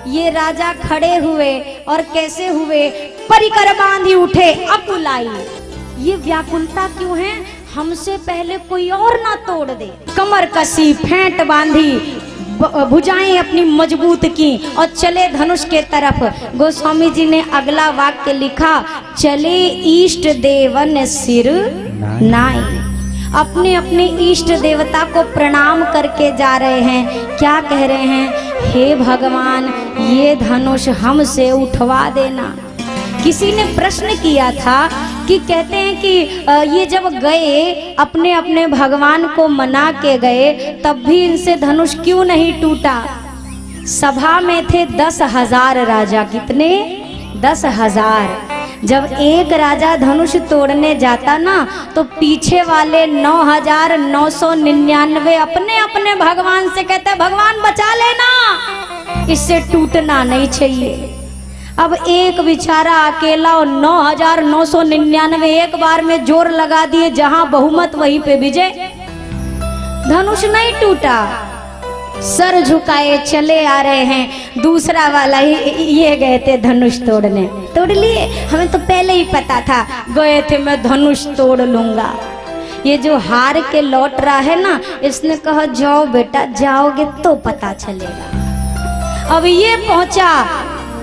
ये राजा खड़े हुए और कैसे हुए, परिकर बांधी उठे अकुलाई। ये व्याकुलता क्यों है, हमसे पहले कोई और ना तोड़ दे। कमर कसी, फेंट बांधी, भुजाएं अपनी मजबूत की और चले धनुष के तरफ। गोस्वामी जी ने अगला वाक्य लिखा, चले इष्ट देवन सिर नाई। अपने अपने इष्ट देवता को प्रणाम करके जा रहे हैं। क्या कह रहे हैं, हे भगवान ये धनुष हमसे उठवा देना। किसी ने प्रश्न किया था कि कहते हैं कि ये जब गए अपने अपने भगवान को मना के गए, तब भी इनसे धनुष क्यों नहीं टूटा। सभा में थे 10,000 राजा। कितने? 10,000। जब एक राजा धनुष तोड़ने जाता ना, तो पीछे वाले 9,999 अपने अपने भगवान से कहते, भगवान बचा लेना, इससे टूटना नहीं चाहिए। अब एक बेचारा अकेला और 9,999 एक बार में जोर लगा दिए, जहां बहुमत वहीं पे विजय। धनुष नहीं टूटा, सर झुकाए चले आ रहे हैं। दूसरा वाला ही ये गए थे धनुष तोड़ने, तोड़ लिए। हमें तो पहले ही पता था, गए थे मैं धनुष तोड़ लूंगा। ये जो हार के लौट रहा है ना, इसने कहा जाओ बेटा, जाओगे तो पता चलेगा। अब ये पहुंचा,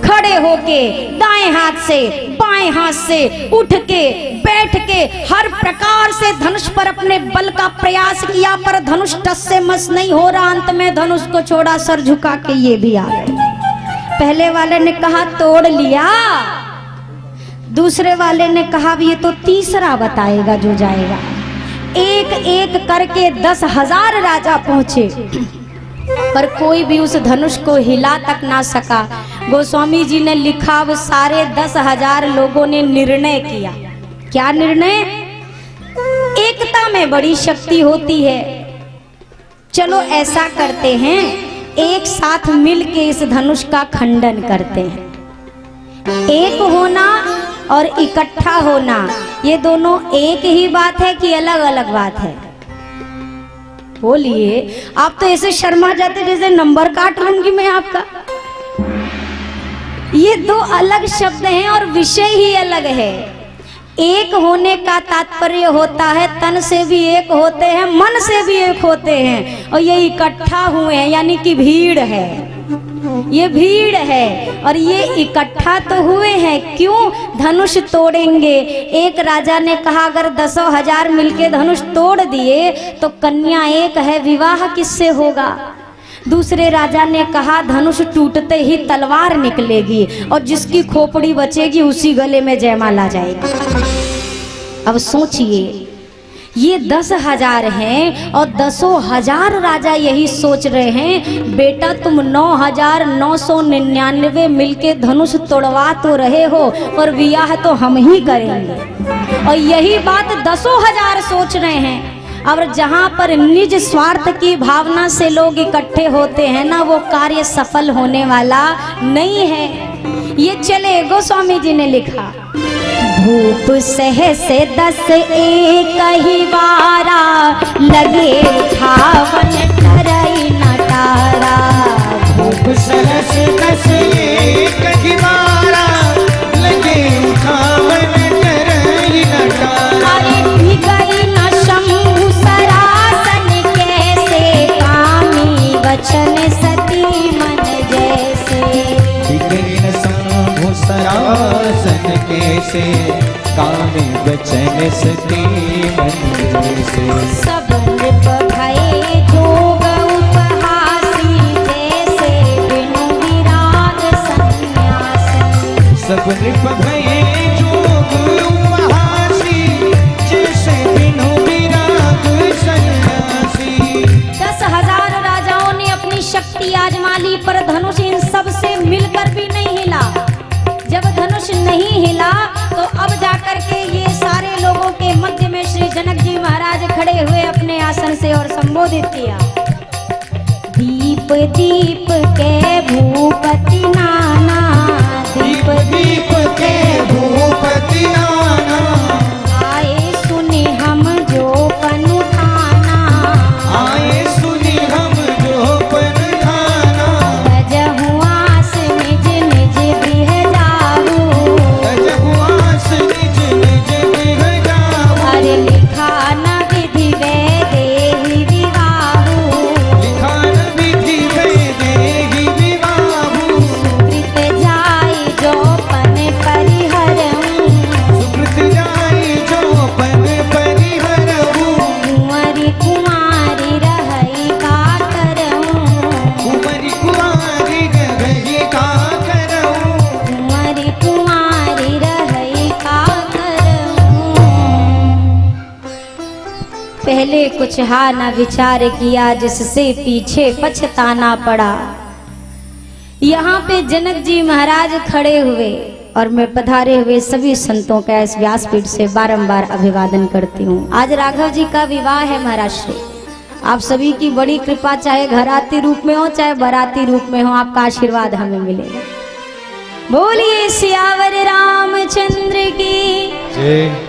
खड़े होके दाएं हाथ से बाएं हाथ से उठ के बैठ के हर प्रकार से धनुष पर अपने बल का प्रयास किया, पर धनुष टस से मस नहीं हो रहा। अंत में धनुष को छोड़ा, सर झुका के ये भी आ गए। पहले वाले ने कहा तोड़ लिया, दूसरे वाले ने कहा ये तो तीसरा बताएगा जो जाएगा। एक एक करके 10,000 राजा पहुंचे, पर कोई भी उस धनुष को हिला तक ना सका। गोस्वामी जी ने लिखा, वो सारे 10,000 लोगों ने निर्णय किया। क्या निर्णय? एकता में बड़ी शक्ति होती है। चलो ऐसा करते हैं, एक साथ मिल के इस धनुष का खंडन करते हैं। एक होना और इकट्ठा होना, ये दोनों एक ही बात है कि अलग अलग बात है? बोलिए। आप तो ऐसे शर्मा जाते जैसे नंबर काट लूंगी मैं आपका। ये दो अलग शब्द हैं और विषय ही अलग है। एक होने का तात्पर्य होता है तन से भी एक होते हैं, मन से भी एक होते हैं, और ये इकट्ठा हुए हैं यानी कि भीड़ है। ये भीड़ है और ये इकट्ठा तो हुए हैं। क्यों? धनुष तोड़ेंगे। एक राजा ने कहा अगर 10,000 मिलके धनुष तोड़ दिए तो कन्या एक है, विवाह किससे होगा? दूसरे राजा ने कहा धनुष टूटते ही तलवार निकलेगी और जिसकी खोपड़ी बचेगी उसी गले में जयमाला जाएगी। अब सोचिए, ये 10,000 हैं और 10,000 राजा यही सोच रहे हैं, बेटा तुम 9,999 मिलके धनुष तोड़वा तो रहे हो, पर विवाह तो हम ही करेंगे। और यही बात 10,000 सोच रहे हैं। और जहाँ पर निज स्वार्थ की भावना से लोग इकट्ठे होते हैं ना, वो कार्य सफल होने वाला नहीं है। ये चले गोस्वामी जी ने लिखा, भूप सहसे 10 एक ही बारा, लगे उठावन करई नटारा। भूप सहसे 10 एक ही बारा, लगे उठावन करई नटारा। अरे भिगई न शंभु सरासन कैसे, कामी वचन सती मन जैसे। भिगई न शंभु सरासन कैसे, कामी वचन सती मन जैसे। सब नृप भये जोग उपहासी, जैसे बिनु विराग सन्यासी। सब नृप भये जोग उपहासी, जैसे बिनु विराग सन्यासी। 10,000 राजाओं ने अपनी शक्ति आजमा ली, पर धनुष इन सब से मिलकर भी नहीं हिला। जब धनुष नहीं हिला तो अब जाकर के ये सारे लोगों के मध्य में श्री जनक जी महाराज खड़े हुए अपने आसन से और संबोधित किया, दीप दीप के भूपति नाना, दीप दीप के भूपति नाना। आए सुनी हम जो पन उठाना, आए सुनी हम जो पन उठाना। बजहु आस पहले कुछ हा ना विचार किया, जिससे पीछे पछताना पड़ा। यहाँ पे जनक जी महाराज खड़े हुए और मैं पधारे हुए सभी संतों का इस व्यासपीठ से बारंबार अभिवादन करती हूँ। आज राघव जी का विवाह है महाराष्ट्र। आप सभी की बड़ी कृपा, चाहे घराती रूप में हो चाहे बाराती रूप में हो, आपका आशीर्वाद हमें मिलेगा। बोलिए सियावर रामचंद्र की जय।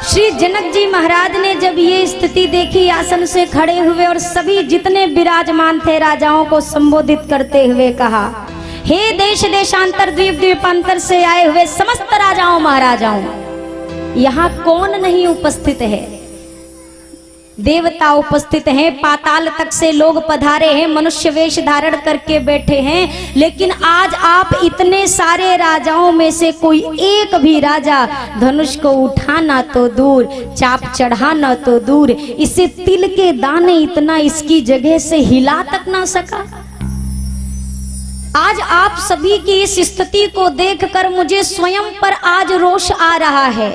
श्री जनक जी महाराज ने जब ये स्थिति देखी, आसन से खड़े हुए और सभी जितने विराजमान थे राजाओं को संबोधित करते हुए कहा, हे देश देशांतर द्वीप द्वीपांतर से आए हुए समस्त राजाओं महाराजाओं, यहाँ कौन नहीं उपस्थित है? देवता उपस्थित हैं, पाताल तक से लोग पधारे हैं, मनुष्य वेश धारण करके बैठे हैं, लेकिन आज आप इतने सारे राजाओं में से कोई एक भी राजा धनुष को उठाना तो दूर, चाप चढ़ाना तो दूर, इसे तिल के दाने इतना इसकी जगह से हिला तक ना सका। आज आप सभी की इस स्थिति को देखकर मुझे स्वयं पर आज रोष आ रहा है।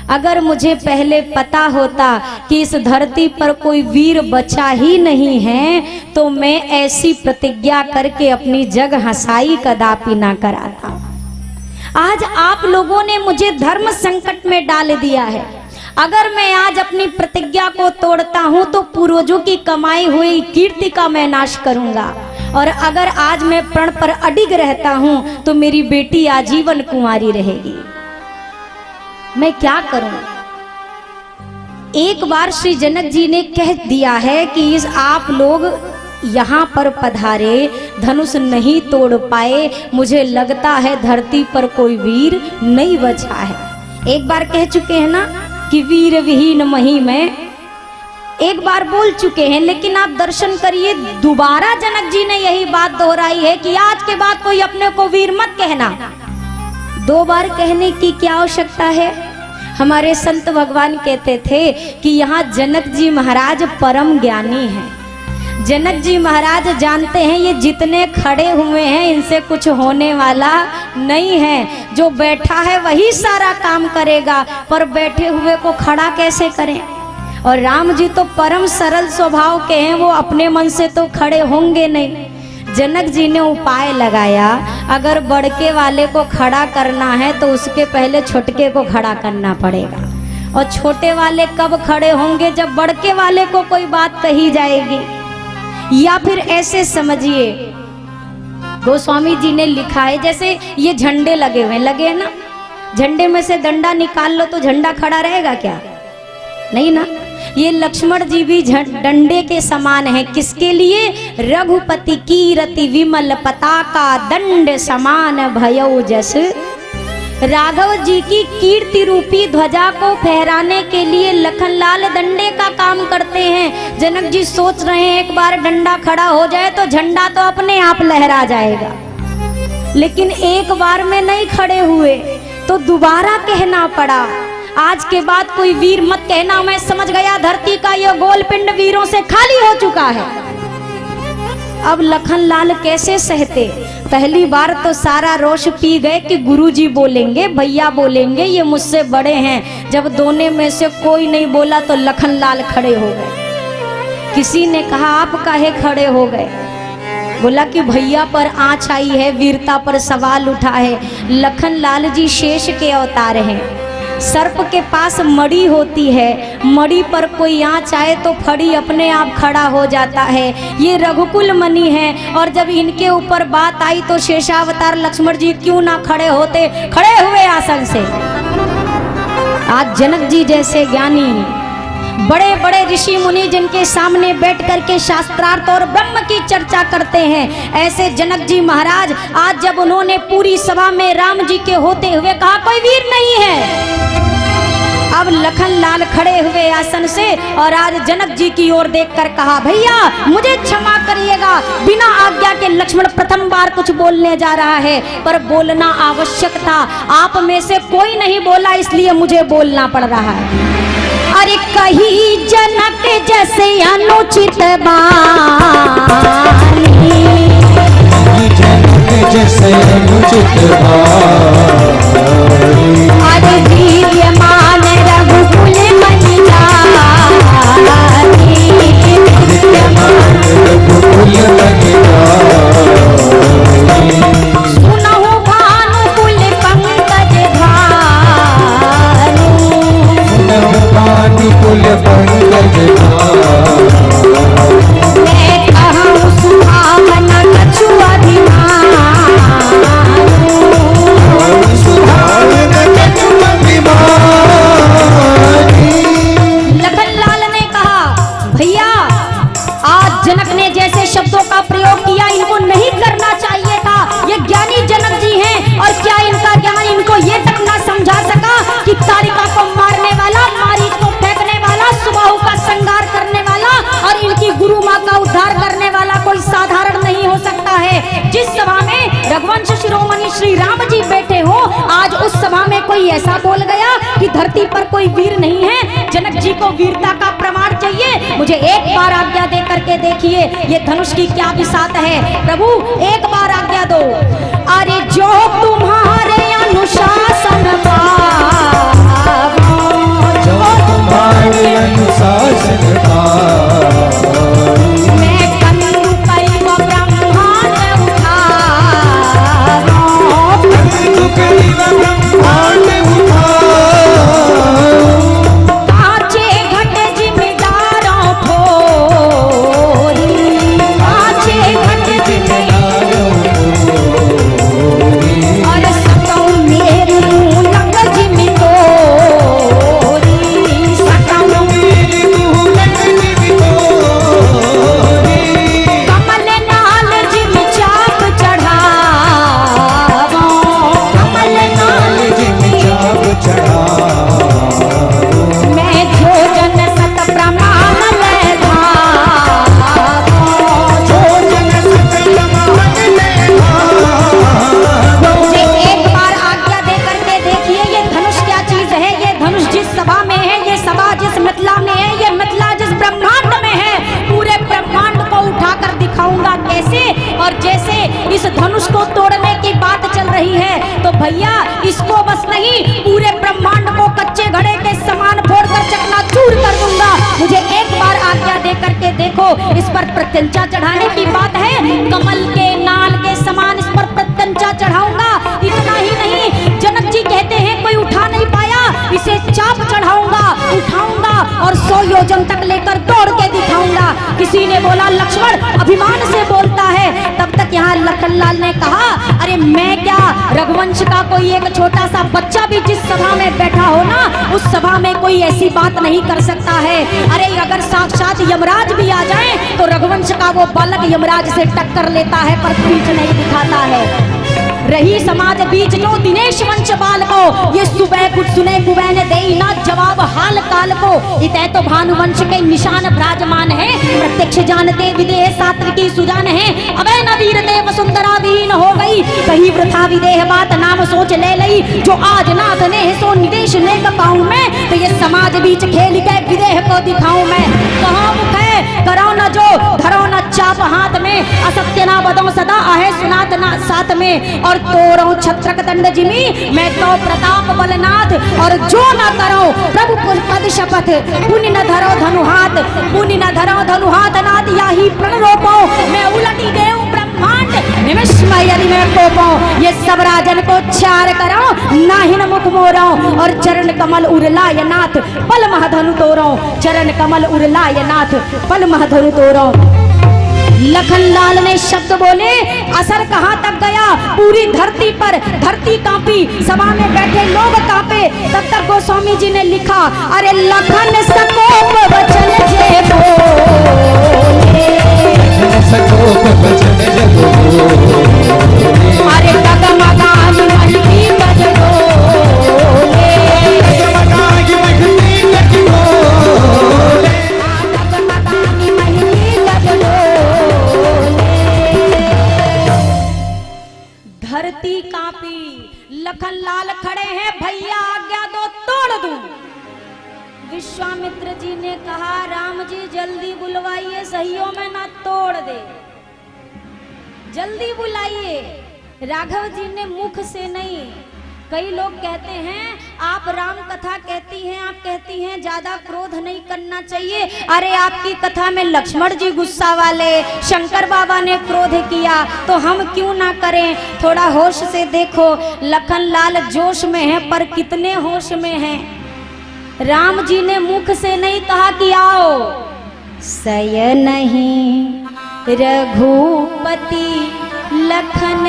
अगर मुझे पहले पता होता कि इस धरती पर कोई वीर बचा ही नहीं है, तो मैं ऐसी प्रतिज्ञा करके अपनी जग हंसाई कदापि ना कराता। आज आप लोगों ने मुझे धर्म संकट में डाल दिया है। अगर मैं आज अपनी प्रतिज्ञा को तोड़ता हूं तो पूर्वजों की कमाई हुई कीर्ति का मैं नाश करूंगा, और अगर आज मैं प्रण पर अडिग रहता हूं तो मेरी बेटी आजीवन कुंवारी रहेगी। मैं क्या करूं? एक बार श्री जनक जी ने कह दिया है कि इस आप लोग यहाँ पर पधारे, धनुष नहीं तोड़ पाए, मुझे लगता है धरती पर कोई वीर नहीं बचा है। एक बार कह चुके हैं ना कि वीर विहीन मही में, एक बार बोल चुके हैं, लेकिन आप दर्शन करिए, दोबारा जनक जी ने यही बात दोहराई है कि आज के बाद कोई अपने को वीर मत कहना। दो बार कहने की क्या आवश्यकता है? हमारे संत भगवान कहते थे कि यहाँ जनक जी महाराज परम ज्ञानी हैं। जनक जी महाराज जानते हैं ये जितने खड़े हुए हैं इनसे कुछ होने वाला नहीं है। जो बैठा है वही सारा काम करेगा, पर बैठे हुए को खड़ा कैसे करें? और राम जी तो परम सरल स्वभाव के हैं, वो अपने मन से तो खड़े होंगे नहीं। जनक जी ने उपाय लगाया, अगर बड़के वाले को खड़ा करना है तो उसके पहले छोटके को खड़ा करना पड़ेगा, और छोटे वाले कब खड़े होंगे? जब बड़के वाले को कोई बात कही जाएगी। या फिर ऐसे समझिए, गोस्वामी जी ने लिखा है, जैसे ये झंडे लगे हुए लगे ना, झंडे में से डंडा निकाल लो तो झंडा खड़ा रहेगा क्या? नहीं ना। ये लक्ष्मण जी भी डंडे के समान है। किसके लिए? रघुपति की रति विमल पताका दंड समान भयौ जस। राघव जी की कीर्ति रूपी ध्वजा को फहराने के लिए लखनलाल डंडे का काम करते हैं। जनक जी सोच रहे हैं एक बार डंडा खड़ा हो जाए तो झंडा तो अपने आप लहरा जाएगा, लेकिन एक बार में नहीं खड़े हुए तो दोबारा कहना पड़ा, आज के बाद कोई वीर मत कहना। मैं समझ गया धरती का ये गोल पिंड वीरों से खाली हो चुका है। अब लखनलाल कैसे सहते? पहली बार तो सारा रोष पी गए कि गुरुजी बोलेंगे, भैया बोलेंगे, ये मुझसे बड़े हैं। जब दोनों में से कोई नहीं बोला तो लखनलाल खड़े हो गए। किसी ने कहा आप काहे खड़े हो गए? बोला कि भैया पर आँच आई है, वीरता पर सवाल उठा है। लखनलाल जी शेष के अवतार हैं। सर्प के पास मड़ी होती है, मड़ी पर कोई आँच आए तो फड़ी अपने आप खड़ा हो जाता है। ये रघुकुल मणि है, और जब इनके ऊपर बात आई तो शेषावतार लक्ष्मण जी क्यों ना खड़े होते? खड़े हुए आसन से। आज जनक जी जैसे ज्ञानी, बड़े बड़े ऋषि मुनि जिनके सामने बैठ करके शास्त्रार्थ और ब्रह्म की चर्चा करते हैं, ऐसे जनक जी महाराज आज जब उन्होंने पूरी सभा में राम जी के होते हुए कहा कोई वीर नहीं है, अब लखनलाल खड़े हुए आसन से और आज जनक जी की ओर देखकर कहा, भैया मुझे क्षमा करिएगा, बिना आज्ञा के लक्ष्मण प्रथम बार कुछ बोलने जा रहा है, पर बोलना आवश्यक था। आप में से कोई नहीं बोला, इसलिए मुझे बोलना पड़ रहा है। अरे कही जनक जैसे अनुचित बानी, जनक जैसे अनुचित बानी, अरे वीर्यमान रघुकुल मणि रघुवंश शिरोमणि श्री राम जी बैठे हो, आज उस सभा में कोई ऐसा बोल गया कि धरती पर कोई वीर नहीं है, जनक जी को वीरता का प्रमाण चाहिए, मुझे एक बार आज्ञा दे करके देखिए ये धनुष की क्या बिसात है। प्रभु एक बार आज्ञा दो। अरे जो तुम्हारे अनुशासन जो तुम्हारे अनुशासन मैं कंदु कई व ब्रह्मांड उठाऊं, कंदु कई व ब्रह्मांड कांचे घट जिम्मेदारों फोरी, कांचे घट जिम्मेदारों और सकौ मेरी लंग जिमि तोरी, सकौ मेरी लंग जिमि तोरी, कमल नाल जिमि चाप चढ़ावो, कमल नाल जिमि चाप चढ़ाओ, मैं जो जन सत प्रमाण ले धावो, जो जन सत प्रमाण ले धावो। मुझे एक बार आज्ञा दे करके देखिए ये धनुष क्या चीज है। ये धनुष जिस सभा में है, ये सभा जिस मिथिला में है, ये मिथिला जिस ब्रह्मांड में है, पूरे ब्रह्मांड को उठाकर दिखाऊंगा कैसे। और जैसे इस धनुष को तोड़ने की बात चल रही है तो भैया इसको बस नहीं, पूरे ब्रह्मांड को कच्चे घड़े के समान फोड़कर चकनाचूर कर दूंगा। मुझे एक बार आज्ञा दे करके देखो। इस पर प्रत्यंचा चढ़ाने की बात है, कमल के नाल के समान इस पर प्रत्यंचा चढ़ाऊंगा। इतना ही नहीं, जनक जी कहते हैं कोई उठा नहीं पाया, इसे चाप चढ़ाऊंगा, उठाऊंगा और 100 योजन तक लेकर दौड़ के दिखाऊंगा। किसी ने बोला लक्ष्मण अभिमान से बोलता है, तब तक यहाँ लखनलाल ने कहा अरे मैं क्या, रघुवंश का कोई एक छोटा सा बच्चा भी जिस सभा में बैठा हो ना, उस सभा में कोई ऐसी बात नहीं कर सकता है। अरे अगर साक्षात यमराज भी आ जाए तो रघुवंश का वो बालक यमराज से टक्कर लेता है पर पीठ नहीं दिखाता है। रही समाज बीच नो दिनेश वंश बाल को, ये सुबह कुछ सुने कुबैन दे ना जवाब हाल काल को। इतै तो भानुवंश के निशान विराजमान है, प्रत्यक्ष जानते विदेह सात्विकी सुजान है। अबे न वीर दे वसुंधरा विहीन हो गई, कहीं वृथा विदेह बात नाम सोच ले लई। जो आज नाथ ने सो निदेश ने पाऊं मैं, तो ये समाज बीच खेल के विदेह को दिखाऊं मैं। कहाँ मुख है करो न जो, धरो न चाप हाथ में, असत्य ना बदो सदा आहे सुनात ना साथ में। और तोड़ो छत्रक दंड जिमी मैं तो प्रताप बलनाथ, और जो न करो प्रभु पद शपथ, पुण्य न धरो धनु हाथ, पुण्य न धरो धनु हाथ नाथ याही प्रण रोपो। मैं उलटी गए ब्रह्मांड निमिष में यदि मैं कोपो, ये सब राजन को चार करो नाहिन मुख मोरो। और चरण कमल उरलाय नाथ पल महधनु तोरो, चरण कमल उरलाय नाथ पल महधनु तोरो। लखनलाल ने शब्द बोले, असर कहाँ तक गया, पूरी धरती पर धरती कांपी, सभा में बैठे लोग कांपे। तब तक गोस्वामी जी ने लिखा, अरे लखन सकोप वचन जे बोले, सकोप वचन जे बोले, अरे डगमगाई महती गज डोले, डगमगाई महती गज डोले, डगमगाई महती गज डोले। धरती कांपी, लखनलाल खड़े हैं, भैया आज्ञा दो तोड़ दूं। विश्वामित्र जी ने कहा राम जी जल्दी बुलवाइए, सहियों में ना तोड़ दे, जल्दी बुलाइए। राघव जी ने मुख से नहीं, कई लोग कहते हैं आप राम कथा कहती हैं, आप कहती हैं ज्यादा क्रोध नहीं करना चाहिए। अरे आपकी कथा में लक्ष्मण जी गुस्सा वाले, शंकर बाबा ने क्रोध किया, तो हम क्यों ना करें। थोड़ा होश से देखो, लखनलाल जोश में है पर कितने होश में हैं। राम जी ने मुख से नहीं कहा कि आओ, सय नहीं रघुपति लखन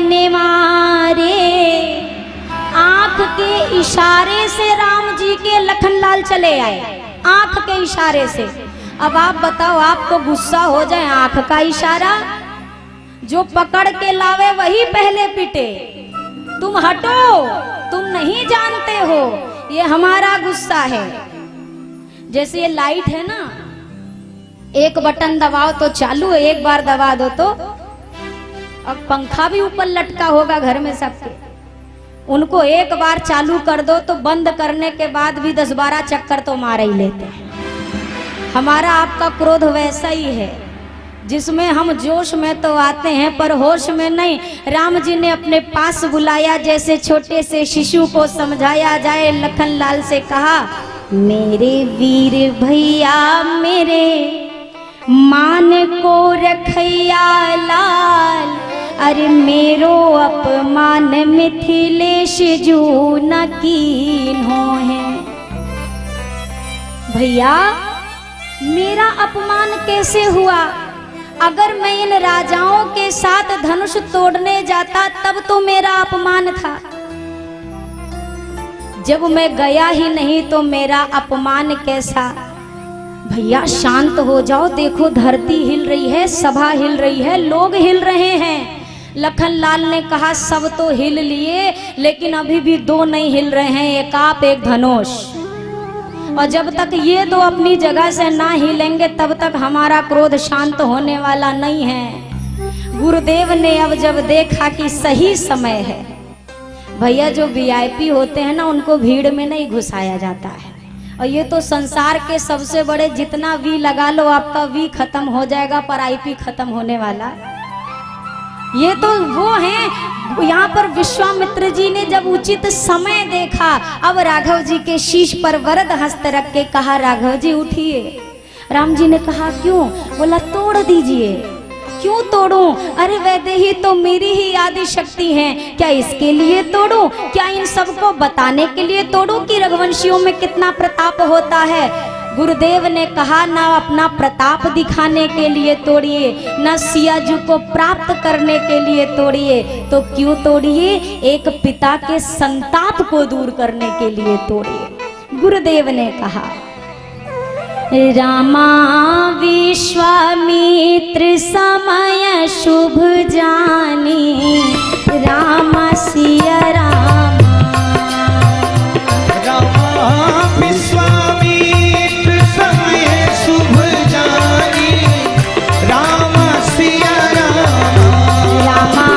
निवारे, आंख के इशारे से राम जी के लखनलाल चले आए, आंख के इशारे से। अब आप बताओ, आपको गुस्सा हो जाए, आंख का इशारा, जो पकड़ के लावे वही पहले पिटे। तुम हटो, तुम नहीं जानते हो ये हमारा गुस्सा है। जैसे ये लाइट है ना, एक बटन दबाओ तो चालू है, एक बार दबा दो तो अब पंखा भी ऊपर लटका होगा घर में सबके, उनको एक बार चालू कर दो तो बंद करने के बाद भी 10-12 चक्कर तो मार ही लेते हैं। हमारा आपका क्रोध वैसा ही है जिसमें हम जोश में तो आते हैं पर होश में नहीं। राम जी ने अपने पास बुलाया, जैसे छोटे से शिशु को समझाया जाए। लखन लाल से कहा, मेरे वीर भैया मेरे मान को रखैया लाल, अरे मेरो अपमान मिथिलेश जू न कीन हो है। भैया मेरा अपमान कैसे हुआ? अगर मैं इन राजाओं के साथ धनुष तोड़ने जाता तब तो मेरा अपमान था, जब मैं गया ही नहीं तो मेरा अपमान कैसा? भैया शांत हो जाओ, देखो धरती हिल रही है, सभा हिल रही है, लोग हिल रहे हैं। लखन लाल ने कहा, सब तो हिल लिए लेकिन अभी भी 2 नहीं हिल रहे हैं, एक आप एक धनुष। और जब तक ये 2 अपनी जगह से ना हिलेंगे तब तक हमारा क्रोध शांत होने वाला नहीं है। गुरुदेव ने अब जब देखा कि सही समय है, भैया जो वीआईपी होते हैं ना उनको भीड़ में नहीं घुसाया जाता है। और ये तो संसार के सबसे बड़े, जितना वी लगा लो आपका वी खत्म हो जाएगा पर आईपी खत्म होने वाला। ये तो वो हैं। यहाँ पर विश्वामित्र जी ने जब उचित समय देखा, अब राघव जी के शीश पर वरद हस्त रख के कहा, राघव जी उठिए। राम जी ने कहा, क्यों? बोला, तोड़ दीजिए। क्यों तोड़ूं? अरे वैदेही तो मेरी ही आदि शक्ति है, क्या इसके लिए तोड़ूं? क्या इन सबको बताने के लिए तोड़ूं कि रघुवंशियों में कितना प्रताप होता है? गुरुदेव ने कहा, ना अपना प्रताप दिखाने के लिए तोड़िए, ना सियाजू को प्राप्त करने के लिए तोड़िए, तो क्यों तोड़िए? एक पिता के संताप को दूर करने के लिए तोड़िए। गुरुदेव ने कहा, रामा विश्वामित्र समय शुभ जानी, रामा सिया रामा। रामा विश्वामित्र समय शुभ जानी, राम सिया राम। रामा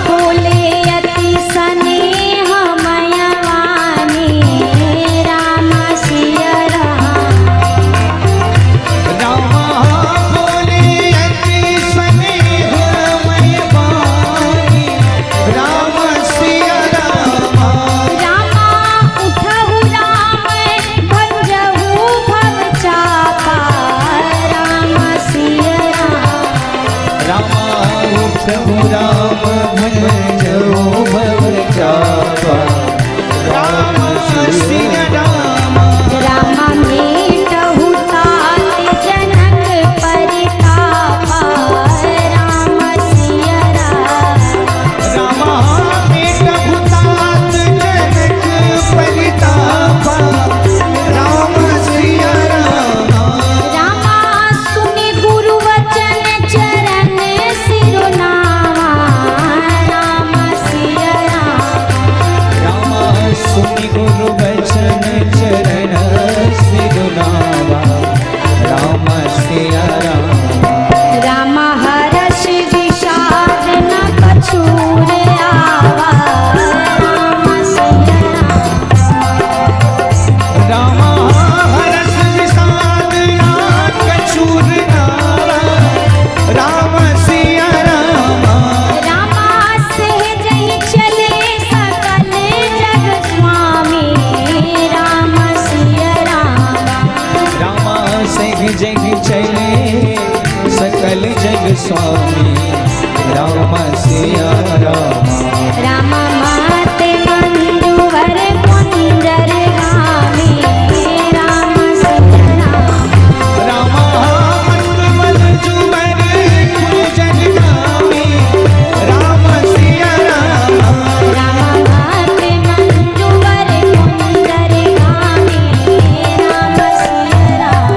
बोले अति स्नेह मय वाणी, रामा सिया राम। रामा बोले अति स्नेह मय वाणी, राम सिया राम। रामा उठहु राम भंजहु भव चापा, रामा सिया राम। रामा उठहु राम भंजहु भव चापा, राम सिया राम। रामा मेटहु तात जनक परितापा, रामा सिया राम। रामा मेटहु तात जनक परितापा, राम सिया राम। रामा सुनि गुरु वचन चरण सिरुनावा, रामा सिया राम। रामा सुनि गुरु वचन चरण सिरुनावा, राम सिया राम। रामा हर्ष विषाद न कछु रे आवा, रामा सिया राम। रामा हरस विषाद ना कछुर नावा, राम सिया राम। रामा सहज ही चले सकल जग स्वामी, रामा सिया राम। रामा सिंह जग चले सकल जग स्वामी, राम सिया राम। रामा माते मंजुवर कुंजर गामी, रामा सिया राम। रामा मंजुवर कुंजर गामी, राम सिया राम। रामा माते मंजुवर कुंजर गामी, रामा सिया राम।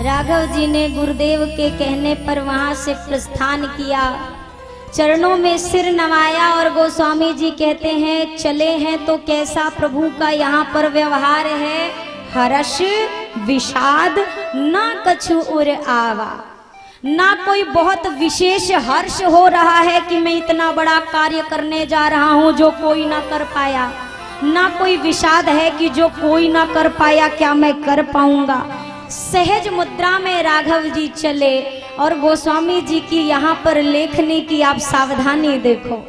राघव जी ने गुरुदेव के कहने पर वहां से प्रस्थान किया, चरणों में सिर नवाया और गोस्वामी जी कहते हैं, चले हैं तो कैसा प्रभु का यहाँ पर व्यवहार है। हर्ष विषाद न कछु उर आवा। ना कोई बहुत विशेष हर्ष हो रहा है कि मैं इतना बड़ा कार्य करने जा रहा हूं जो कोई ना कर पाया, ना कोई विषाद है कि जो कोई ना कर पाया क्या मैं कर पाऊंगा। सहज मुद्रा में राघव जी चले और गोस्वामी जी की यहाँ पर लेखनी की आप सावधानी देखो।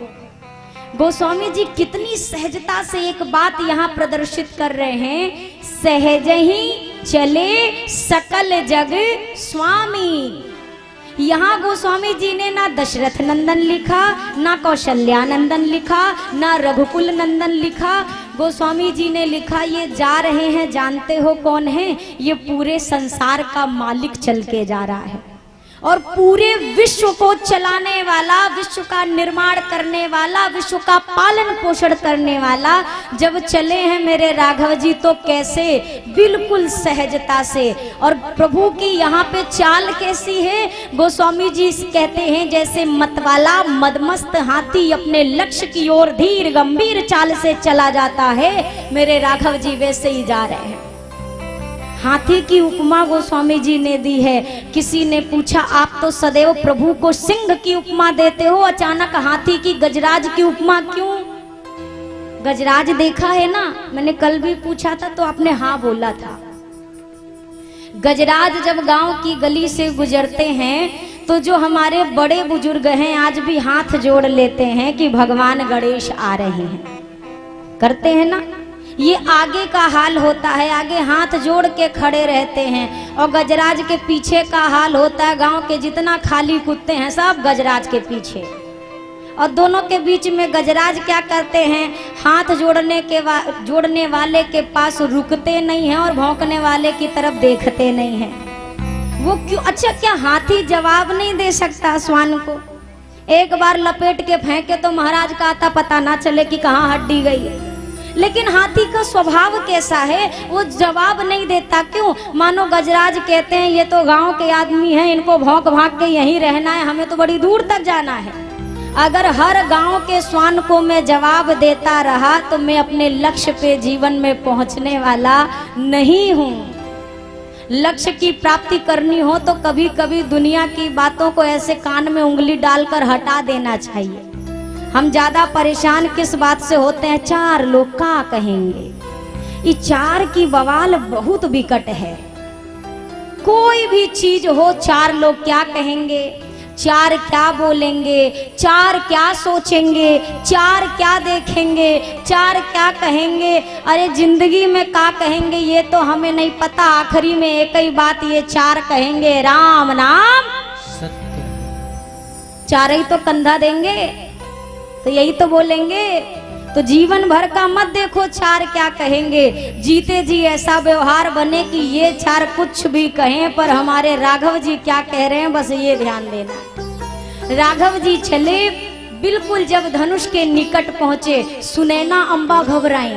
गोस्वामी जी कितनी सहजता से एक बात यहाँ प्रदर्शित कर रहे हैं, सहज ही चले सकल जग स्वामी। यहाँ गोस्वामी जी ने ना दशरथ नंदन लिखा, ना कौशल्या नंदन लिखा, ना रघुकुल नंदन लिखा। गोस्वामी जी ने लिखा ये जा रहे हैं, जानते हो कौन है? ये पूरे संसार का मालिक चल के जा रहा है और पूरे विश्व को चलाने वाला, विश्व का निर्माण करने वाला, विश्व का पालन पोषण करने वाला जब चले हैं मेरे राघव जी तो कैसे, बिल्कुल सहजता से। और प्रभु की यहाँ पे चाल कैसी है, गोस्वामी जी कहते हैं जैसे मतवाला मदमस्त हाथी अपने लक्ष्य की ओर धीर गंभीर चाल से चला जाता है, मेरे राघव जी वैसे ही जा रहे हैं। हाथी की उपमा गोस्वामी जी ने दी है। किसी ने पूछा आप तो सदैव प्रभु को सिंह की उपमा देते हो, अचानक हाथी की गजराज की उपमा क्यों? गजराज देखा है ना, मैंने कल भी पूछा था तो आपने हाँ बोला था। गजराज जब गांव की गली से गुजरते हैं तो जो हमारे बड़े बुजुर्ग हैं आज भी हाथ जोड़ लेते हैं कि भगवान गणेश आ रहे हैं, करते हैं ना। ये आगे का हाल होता है, आगे हाथ जोड़ के खड़े रहते हैं। और गजराज के पीछे का हाल होता है, गांव के जितना खाली कुत्ते हैं सब गजराज के पीछे। और दोनों के बीच में गजराज क्या करते हैं, हाथ जोड़ने वाले के पास रुकते नहीं हैं और भौंकने वाले की तरफ देखते नहीं हैं। वो क्यों? अच्छा, क्या हाथी जवाब नहीं दे सकता श्वान को? एक बार लपेट के फेंके तो महाराज का आता पता ना चले कि कहाँ हड्डी गई। लेकिन हाथी का स्वभाव कैसा है, वो जवाब नहीं देता। क्यों? मानो गजराज कहते हैं ये तो गांव के आदमी हैं, इनको भौंक भाग के यहीं रहना है, हमें तो बड़ी दूर तक जाना है। अगर हर गांव के श्वान को मैं जवाब देता रहा तो मैं अपने लक्ष्य पे जीवन में पहुंचने वाला नहीं हूं। लक्ष्य की प्राप्ति करनी हो तो कभी कभी दुनिया की बातों को ऐसे कान में उंगली डालकर हटा देना चाहिए। हम ज्यादा परेशान किस बात से होते हैं, चार लोग क्या कहेंगे। ये चार की बवाल बहुत विकट है। कोई भी चीज हो, चार लोग क्या कहेंगे, चार क्या बोलेंगे, चार क्या सोचेंगे, चार क्या देखेंगे, चार क्या कहेंगे। अरे जिंदगी में क्या कहेंगे ये तो हमें नहीं पता, आखिरी में एक ही बात ये चार कहेंगे, राम नाम सत्य। चार ही तो कंधा देंगे तो यही तो बोलेंगे। तो जीवन भर का मत देखो चार क्या कहेंगे, जीते जी ऐसा व्यवहार बने कि ये चार कुछ भी कहें पर हमारे राघव जी क्या कह रहे हैं बस ये ध्यान देना। राघव जी चले, बिल्कुल जब धनुष के निकट पहुंचे सुनैना अम्बा घबराई।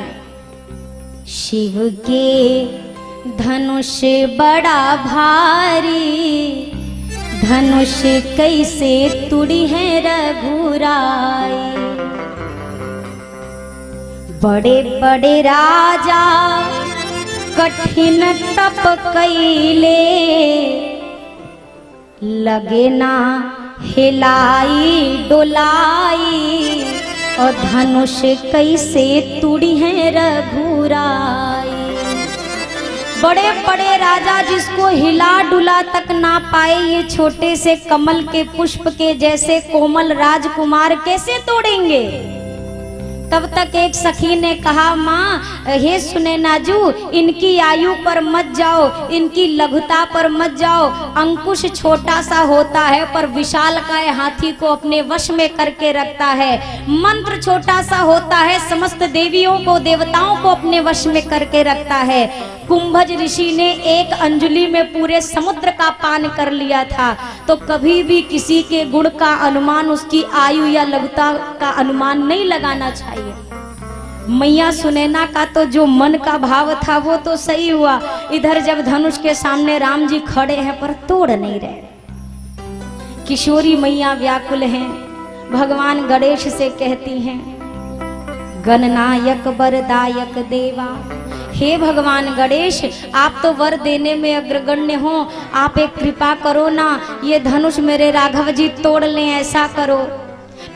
शिव के धनुष बड़ा भारी, धनुष कैसे तुड़ी है रघुराई। बड़े बड़े राजा कठिन तप कैले, लगे ना हिलाई डोलाई। और धनुष कैसे तुड़ी है रघुराई। बड़े बड़े राजा जिसको हिला डुला तक ना पाए, ये छोटे से कमल के पुष्प के जैसे कोमल राजकुमार कैसे तोड़ेंगे। तब तक एक सखी ने कहा, माँ हे सुनैना जू, इनकी आयु पर मत जाओ, इनकी लघुता पर मत जाओ। अंकुश छोटा सा होता है पर विशालकाय हाथी को अपने वश में करके रखता है। मंत्र छोटा सा होता है, समस्त देवियों को देवताओं को अपने वश में करके रखता है। कुंभज ऋषि ने एक अंजलि में पूरे समुद्र का पान कर लिया था। तो कभी भी किसी के गुण का अनुमान, उसकी आयु या लघुता का अनुमान नहीं लगाना चाहिए। मैया सुनैना का तो जो मन का भाव था वो तो सही हुआ। इधर जब धनुष के सामने राम जी खड़े हैं पर तोड़ नहीं रहे। किशोरी मैया व्याकुल हैं, भगवान गणेश से कहती हैं, गणनायक वरदायक देवा, हे भगवान गणेश, आप तो वर देने में अग्रगण्य हो, आप एक कृपा करो ना, ये धनुष मेरे राघव जी तोड़ लें, ऐसा करो।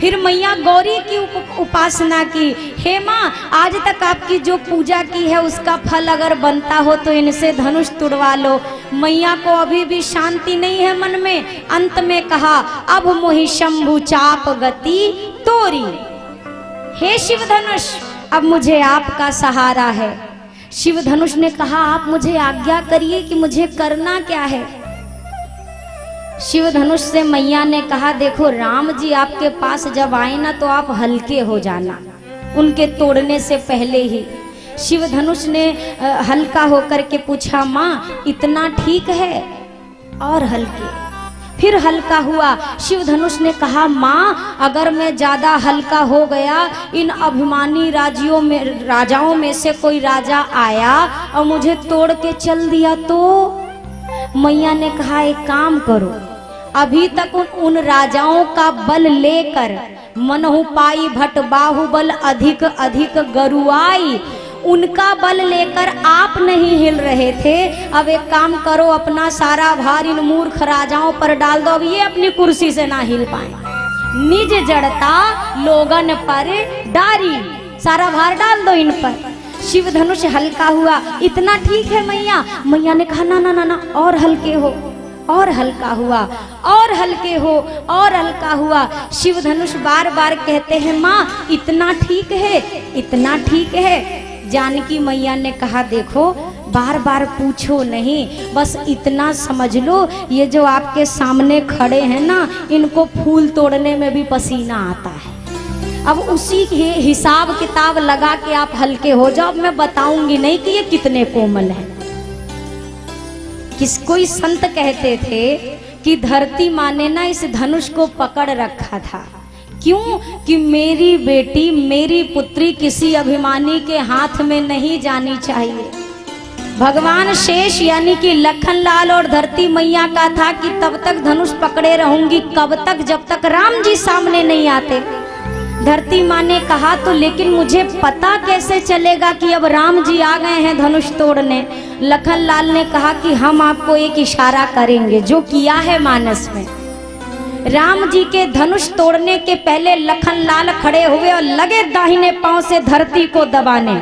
फिर मैया गौरी की उपासना की। हे माँ, आज तक आपकी जो पूजा की है उसका फल अगर बनता हो तो इनसे धनुष तुड़वा लो। मैया को अभी भी शांति नहीं है मन में। अंत में कहा, अब मोहि शंभु चाप गति तोरी। हे शिव धनुष, अब मुझे आपका सहारा है। शिव धनुष ने कहा, आप मुझे आज्ञा करिए कि मुझे करना क्या है। शिव धनुष से मैया ने कहा, देखो राम जी आपके पास जब आए ना तो आप हल्के हो जाना, उनके तोड़ने से पहले ही। शिव धनुष ने हल्का होकर के पूछा, माँ इतना ठीक है? और हल्के। फिर हल्का हुआ। शिव धनुष ने कहा, माँ अगर मैं ज्यादा हल्का हो गया, इन अभिमानी राजाओं में से कोई राजा आया और मुझे तोड़ के चल दिया तो? मैया ने कहा, एक काम करो, अभी तक उन राजाओं का बल लेकर मनहु पाई भट बाहुबल अधिक अधिक गरुआई, उनका बल लेकर आप नहीं हिल रहे थे। अब एक काम करो, अपना सारा भार इन मूर्ख राजाओं पर डाल दो, अब ये अपनी कुर्सी से ना हिल पाए। निज जड़ता लोगन पर डारी, सारा भार डाल दो इन पर। शिव धनुष हल्का हुआ। इतना ठीक है मैया? मैया ने कहा, ना ना ना ना, और हल्के हो। और हल्का हुआ, और हल्के हो, और हल्का हुआ। शिव धनुष बार बार कहते हैं, माँ इतना ठीक है, इतना ठीक है। जानकी मैया ने कहा, देखो बार बार पूछो नहीं, बस इतना समझ लो, ये जो आपके सामने खड़े हैं ना, इनको फूल तोड़ने में भी पसीना आता है। अब उसी के हिसाब किताब लगा के आप हल्के हो जाओ। मैं बताऊंगी नहीं कि ये कितने कोमल हैं। कोई संत कहते थे कि धरती माँ ने ना इस धनुष को पकड़ रखा था। क्यों? कि मेरी बेटी, मेरी पुत्री किसी अभिमानी के हाथ में नहीं जानी चाहिए। भगवान शेष यानी कि लखनलाल और धरती मैया का था कि तब तक धनुष पकड़े रहूंगी। कब तक? जब तक राम जी सामने नहीं आते। धरती माँ ने कहा, तो लेकिन मुझे पता कैसे चलेगा कि अब राम जी आ गए हैं धनुष तोड़ने? लखनलाल ने कहा कि हम आपको एक इशारा करेंगे, जो किया है मानस में। राम जी के धनुष तोड़ने के पहले लखनलाल खड़े हुए और लगे दाहिने पांव से धरती को दबाने।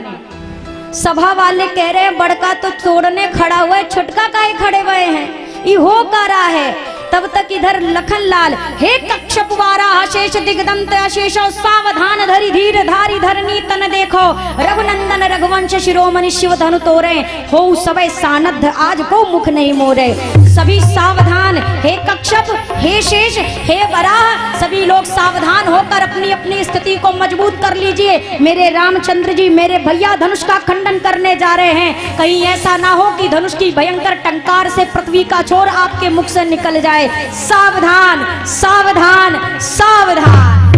सभा वाले कह रहे हैं, बड़का तो तोड़ने खड़ा हुआ है, छोटका काहे खड़े हुए हैं, ये हो क्या रहा है? तब तक इधर लखनलाल, हे कक्षपवारा अशेष दिगदंत अशेष सावधान धरि धीर धारी धरनी तन देखो, रघुनंदन रघुवंश शिरोमणि शिव धनु तोरे, हो सबे सानध्य आज को मुख नहीं मोरे। सभी सावधान, हे कक्षप, हे शेष, हे वराह, सभी लोग सावधान होकर अपनी अपनी स्थिति को मजबूत कर लीजिए। मेरे रामचंद्र जी, मेरे भैया धनुष का खंडन करने जा रहे हैं। कहीं ऐसा ना हो कि धनुष की भयंकर टंकार से पृथ्वी का छोर आपके मुख से निकल जाए। सावधान सावधान सावधान।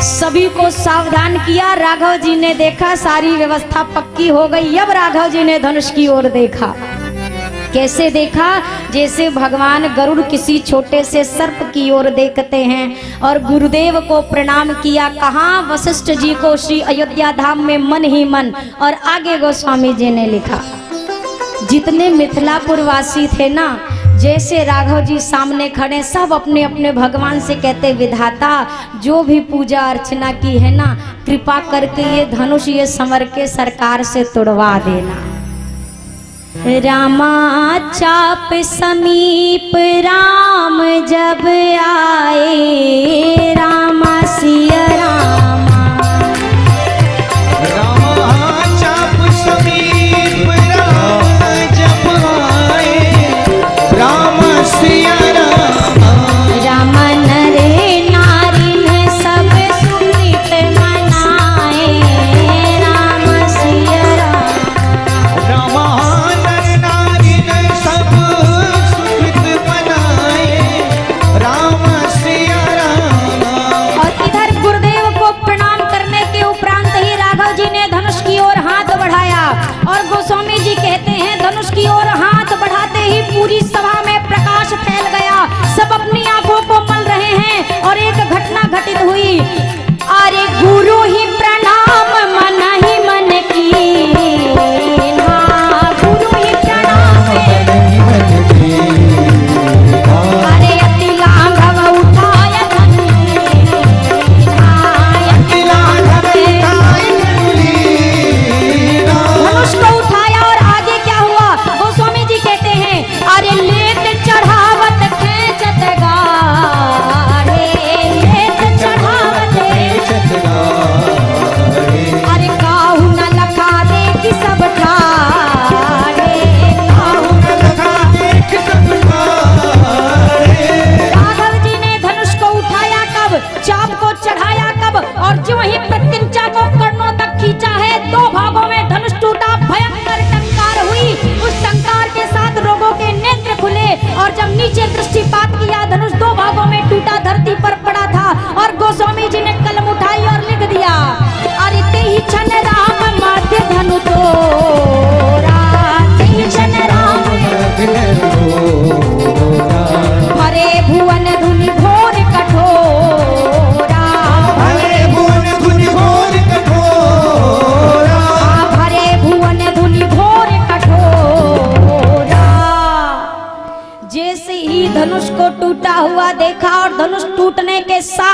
सभी को सावधान किया। राघव जी ने देखा सारी व्यवस्था पक्की हो गई। अब राघव जी ने धनुष की ओर देखा। कैसे देखा? जैसे भगवान गरुड़ किसी छोटे से सर्प की ओर देखते हैं। और गुरुदेव को प्रणाम किया। कहा? वशिष्ठ जी को श्री अयोध्या धाम में मन ही मन। और आगे गोस्वामी जी ने लिखा, जितने मिथिलापुर वासी थे ना, जैसे राघव जी सामने खड़े, सब अपने अपने भगवान से कहते, विधाता जो भी पूजा अर्चना की है ना, कृपा करके ये धनुष ये संवर के सरकार से तुड़वा देना। रामा चाप समीप राम जब आए, रामा सिया रामा, रामा चाप समीप राम जब आए, राम सिया रामा, राम नरे नारिन सब सुमित मनाए, राम सिया रामा, रामा नर नारिन सब सुखित मनाए, राम सिया रामा।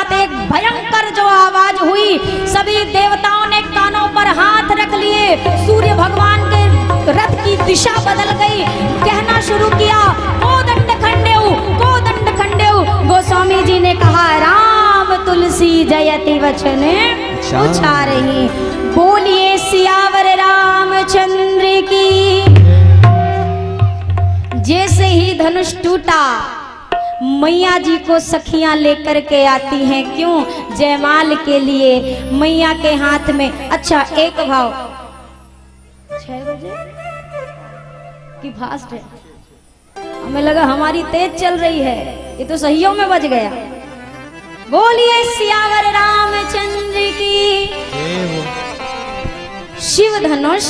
साथ एक भयंकर जो आवाज हुई, सभी देवताओं ने कानों पर हाथ रख लिए। सूर्य भगवान के रथ की दिशा बदल गई। कहना शुरू किया, कोदंड खंडेउ, कोदंड खंडेउ। गोस्वामी जी ने कहा, राम तुलसी जयति वचन उचारहि। बोलिए सियावर रामचंद्र की। जैसे ही धनुष टूटा, मैया जी को सखियां लेकर के आती हैं। क्यों? जयमाल के लिए। मैया के हाथ में, अच्छा एक भाव 6 बजे की फास्ट है, हमें लगा हमारी तेज चल रही है, ये तो सहियों में बज गया। बोलिए सियावर रामचंद्र की। शिव धनुष,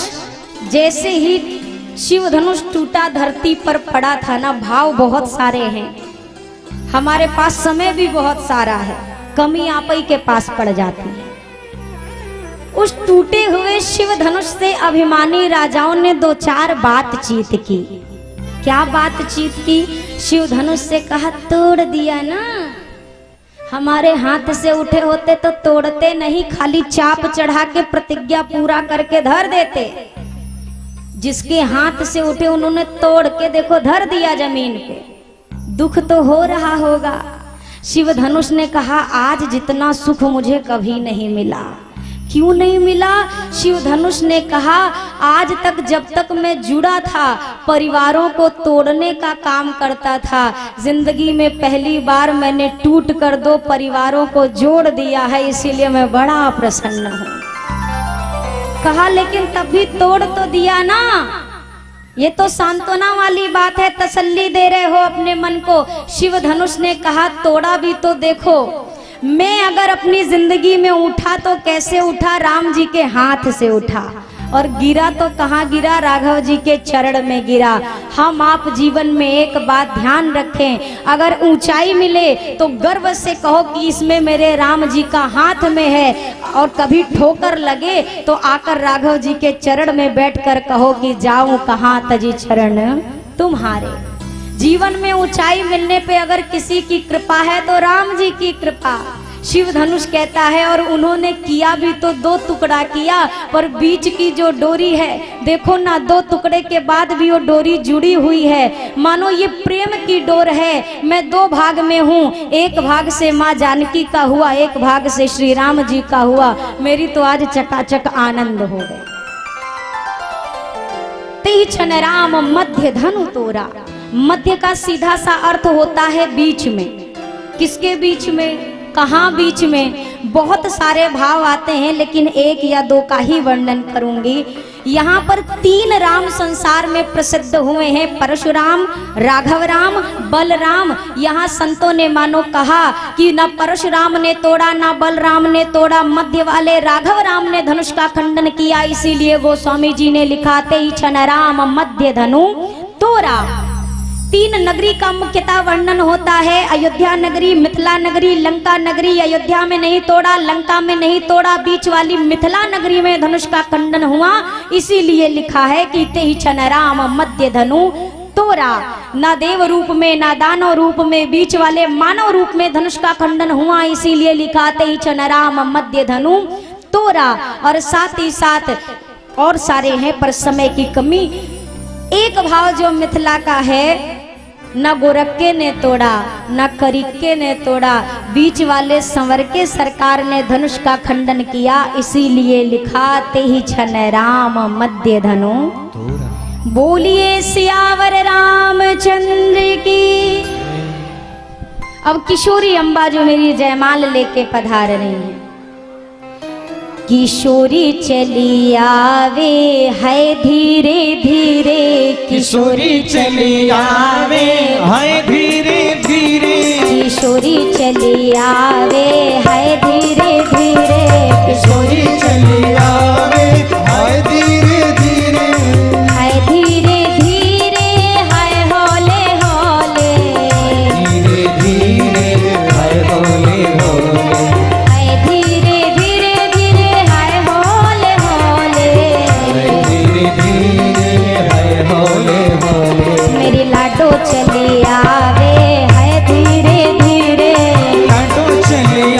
जैसे ही शिव धनुष टूटा, धरती पर पड़ा था ना, भाव बहुत सारे हैं, हमारे पास समय भी बहुत सारा है, कमी आप ही के पास पड़ जाती है। उस टूटे हुए शिव धनुष से अभिमानी राजाओं ने 2-4 बातचीत की। क्या बातचीत की? शिव धनुष से कहा, तोड़ दिया ना, हमारे हाथ से उठे होते तो तोड़ते नहीं, खाली चाप चढ़ा के प्रतिज्ञा पूरा करके धर देते। जिसके हाथ से उठे उन्होंने तोड़ के देखो धर दिया जमीन पे। दुख तो हो रहा होगा। शिव धनुष ने कहा, आज जितना सुख मुझे कभी नहीं मिला। क्यों नहीं मिला? शिव धनुष ने कहा, आज तक जब तक मैं जुड़ा था, परिवारों को तोड़ने का काम करता था। जिंदगी में पहली बार मैंने टूट कर 2 परिवारों को जोड़ दिया है, इसीलिए मैं बड़ा प्रसन्न हूँ। कहा, लेकिन तब भी तोड़ तो दिया ना। ये तो सांत्वना वाली बात है, तसल्ली दे रहे हो अपने मन को। शिव धनुष ने कहा, तोड़ा भी तो देखो। मैं अगर अपनी जिंदगी में उठा तो कैसे उठा? राम जी के हाथ से उठा। और गिरा तो कहाँ गिरा? राघव जी के चरण में गिरा। हम आप जीवन में एक बात ध्यान रखें, अगर ऊंचाई मिले तो गर्व से कहो कि इसमें मेरे राम जी का हाथ में है, और कभी ठोकर लगे तो आकर राघव जी के चरण में बैठकर कहो कि जाऊं कहाँ तजी चरण तुम्हारे। जीवन में ऊंचाई मिलने पे अगर किसी की कृपा है तो राम जी की कृपा। शिव धनुष कहता है, और उन्होंने किया भी तो 2 टुकड़ा किया, पर बीच की जो डोरी है देखो ना, 2 टुकड़े के बाद भी वो डोरी जुड़ी हुई है। मानो ये प्रेम की डोर है। मैं 2 भाग में हूँ, एक भाग से माँ जानकी का हुआ, एक भाग से श्री राम जी का हुआ। मेरी तो आज चकाचक आनंद हो गया। ते छन राम मध्य धनु तोरा। मध्य का सीधा सा अर्थ होता है बीच में। किसके बीच में? कहाँ बीच में? बहुत सारे भाव आते हैं, लेकिन 1 या 2 का ही वर्णन करूंगी। यहाँ पर 3 राम संसार में प्रसिद्ध हुए हैं, परशुराम, राघव राम, बलराम। यहाँ संतों ने मानो कहा कि न परशुराम ने तोड़ा, न बलराम ने तोड़ा, मध्य वाले राघव राम ने धनुष का खंडन किया। इसीलिए गोस्वामी जी ने लिखा, ते छन राम मध्य धनु तोरा। 3 नगरी का मुख्यतः वर्णन होता है, अयोध्या नगरी, मिथिला नगरी, लंका नगरी। अयोध्या में नहीं तोड़ा, लंका में नहीं तोड़ा, बीच वाली मिथिला नगरी में धनुष का खंडन हुआ। इसीलिए लिखा है कि ते छन राम मध्य धनु तोरा। ना देव रूप में, ना दानव रूप में, बीच वाले मानव रूप में धनुष का खंडन हुआ। इसीलिए लिखा, ते छन राम मध्य धनु तोरा। और साथ ही साथ और सारे हैं, पर समय की कमी। एक भाव जो मिथिला का है, न गोरक्के ने तोड़ा, न करिक्के ने तोड़ा, बीच वाले संवर के सरकार ने धनुष का खंडन किया। इसीलिए लिखा, ते छन राम मध्य धनु तोरा। बोलिए सियावर रामचंद्र की। अब किशोरी अम्बा जो मेरी जयमाल लेके पधार रही है। किशोरी चली आवे है धीरे धीरे, किशोरी चली आवे है धीरे धीरे, किशोरी चली आवे है धीरे धीरे, किशोरी चली आवे है धीरे धीरे, है धीरे धीरे, है होले होले, धीरे धीरे है होले होले, है धीरे धीरे धीरे, है होले होले, धीरे धीरे है होले होले। मेरी लाडो चली आवे है धीरे धीरे, लाडो चली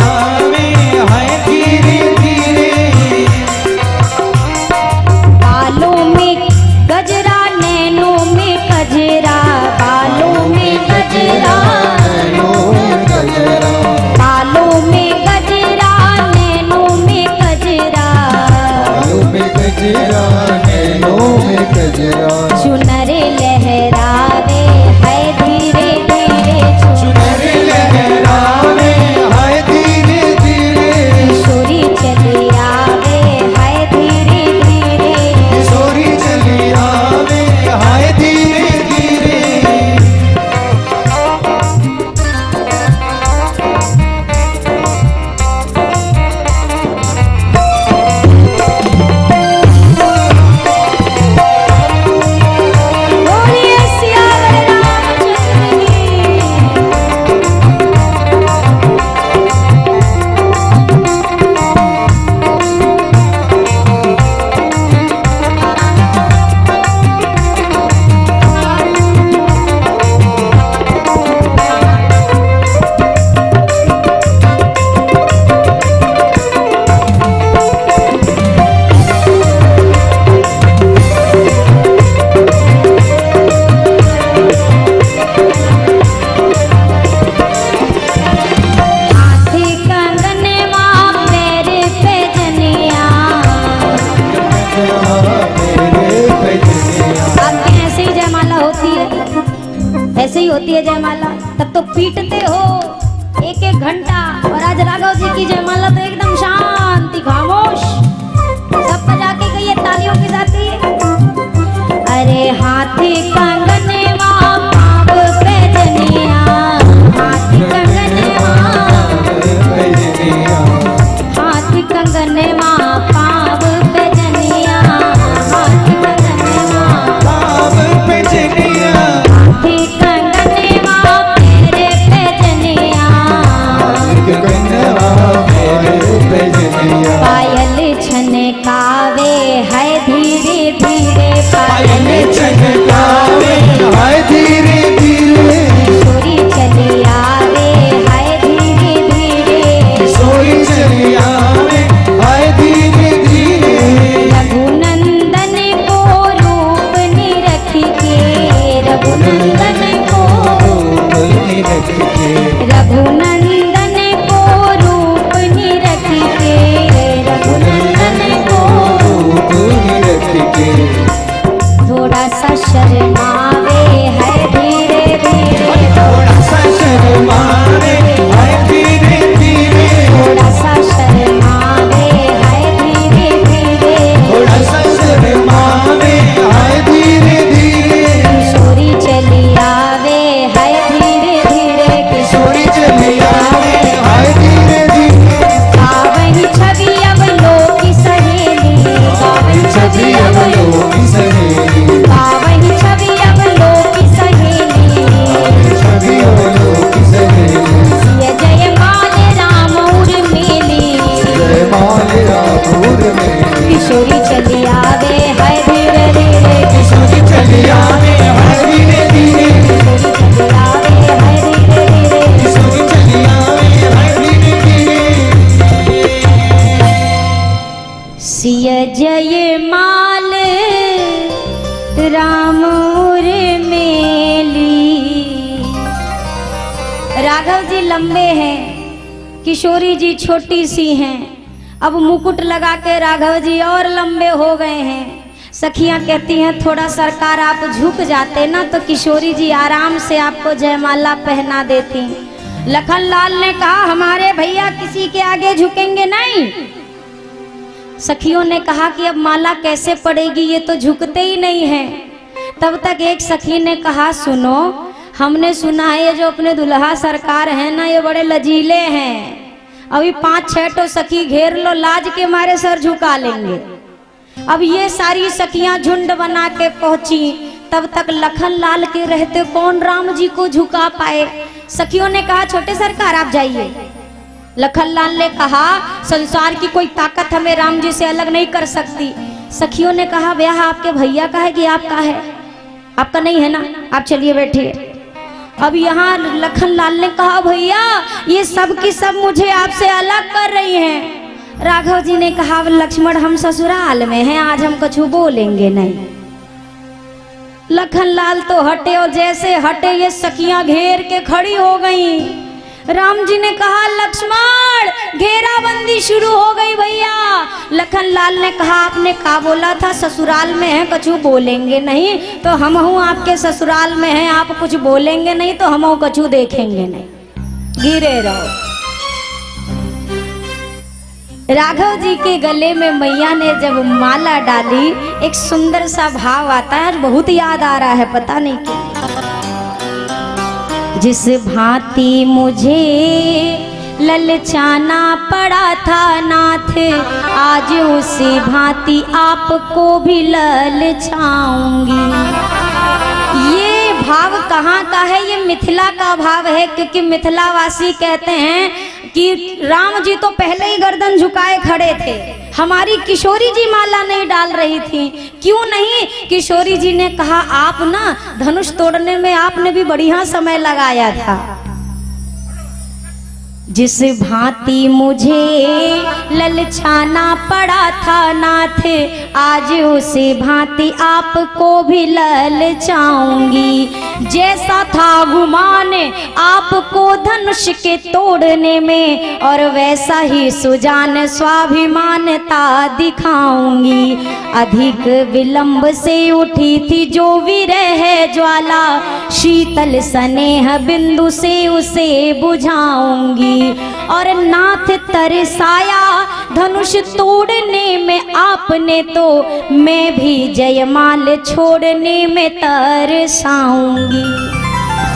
कजरा नैनों में कजरा चुनर लहरावे है धीरे धीरे चुनर लहरावे हाय धीरे धीरे किशोरी चली आवे है धीरे धीरे किशोरी चली आवे हाय धीरे धीरे बोलिए सियावर रामचंद्र की। हाथी कंगनवा पैर पे जनिया। मेरे कजरिया आपके ऐसे ही जयमाला होती है, ऐसे ही होती है जयमाला। तब तो पीटते हो एक एक घंटा, और आज राघव जी की जयमाला तो एकदम शांति खामोश। सब बजा के गई है तालियों के साथ ही। अरे हाथी कंगनवा पाँव पे जनिया, हाथी कंगनवा, कजरिया हाथी कंगनवा पाँव पे जनिया, हाथी कंगनवा, बाब पे जनिया हाथी कंगनवा तेरे पे जनिया। गगनवा मेरे कजरिया पायल छनकावे है धीरे धीरे, पायल चमकावे हाय धीरे धीरे किशोरी चली आवे है धीरे धीरे। किशोरी चली आवे हाय धीरे धीरे रघुनंदन को रूप निरख के, रघुनंदन को, रघुनंदन को रूप निरख के, रघुनंदन को। थोड़ा सा शर्मावे है धीरे धीरे, थोड़ा सा शर्मावे हाय धीरे धीरे थोड़ा सा शर्मावे है धीरे धीरे। थोड़ा सा शर्मावे हाय धीरे धीरे किशोरी चली आवे है धीरे धीरे, किशोरी चली आवे हाय धीरे धीरे पावन छवि अब लो की सहेली, पावन छवि अब लो, की सहेली पावन छवि अब लो की सहेली। छवि की सहेली सिय जयमाल राम उर्मिली, जय माल रापुर में किशोरी चली आवे है धीरे धीरे, किशोरी चली आवे हाय धीरे धीरे किशोरी चली आवे है धीरे धीरे। किशोरी चली आवे हाय धीरे धीरे सिय जयमाल राम उर्मिली। राघव जी लंबे हैं, किशोरी जी छोटी सी हैं। अब मुकुट लगा के राघव जी और लंबे हो गए हैं। सखियां कहती हैं थोड़ा सरकार आप झुक जाते ना तो किशोरी जी आराम से आपको जयमाला पहना देती। लखन लाल ने कहा हमारे भैया किसी के आगे झुकेंगे नहीं। सखियों ने कहा कि अब माला कैसे पड़ेगी, ये तो झुकते ही नहीं हैं। तब तक एक सखी ने कहा सुनो, हमने सुना है ये जो अपने दुल्हा सरकार हैं ना ये बड़े लजीले हैं। अभी 5-6 तो सखी घेर लो, लाज के मारे सर झुका लेंगे। अब ये सारी सखियां झुंड बना के पहुंची। तब तक लखन लाल के रहते कौन राम जी को झुका पाए। सखियों ने कहा छोटे सरकार आप जाइए। लखन लाल ने कहा संसार की कोई ताकत हमें राम जी से अलग नहीं कर सकती। सखियों ने कहा ब्याह आपके भैया का है कि आपका है? आपका नहीं है ना, आप चलिए बैठिए। अब यहाँ लखन लाल ने कहा भैया ये सब की सब मुझे आपसे अलग कर रही हैं। राघव जी ने कहा लक्ष्मण हम ससुराल में हैं, आज हम कछु बोलेंगे नहीं। लखन लाल तो हटे और जैसे हटे ये सखियां घेर के खड़ी हो गई। राम जी ने कहा लक्ष्मण घेराबंदी शुरू हो गई भैया। लखनलाल ने कहा आपने का बोला था ससुराल में है कछु बोलेंगे नहीं, तो हम हूँ आपके ससुराल में हैं, आप कुछ बोलेंगे नहीं तो हम कछु देखेंगे नहीं, गिरे रहो। राघव जी के गले में मैया ने जब माला डाली, एक सुंदर सा भाव आता है, आज बहुत याद आ रहा है, पता नहीं क्यों। जिस भांति मुझे ललचाना पड़ा था नाथ, आज उसी भांति आपको भी ललचाऊंगी। ये भाव कहाँ का है? ये मिथिला का भाव है, क्योंकि मिथिलावासी कहते हैं कि राम जी तो पहले ही गर्दन झुकाए खड़े थे, हमारी किशोरी जी माला नहीं डाल रही थी। क्यों नहीं? किशोरी जी ने कहा आप ना धनुष तोड़ने में आपने भी बढ़िया समय लगाया था। जिस भांति मुझे ललचाना पड़ा था नाथ, आज उसी भांति आपको भी ललचाऊंगी। जैसा था गुमान आपको धनुष के तोड़ने में, और वैसा ही सुजान स्वाभिमानता दिखाऊंगी। अधिक विलंब से उठी थी जो विरह ज्वाला, शीतल स्नेह बिंदु से उसे बुझाऊंगी। और नाथ तरसाया धनुष तोड़ने में आपने, तो मैं भी जयमाल छोड़ने में तरसाऊंगी।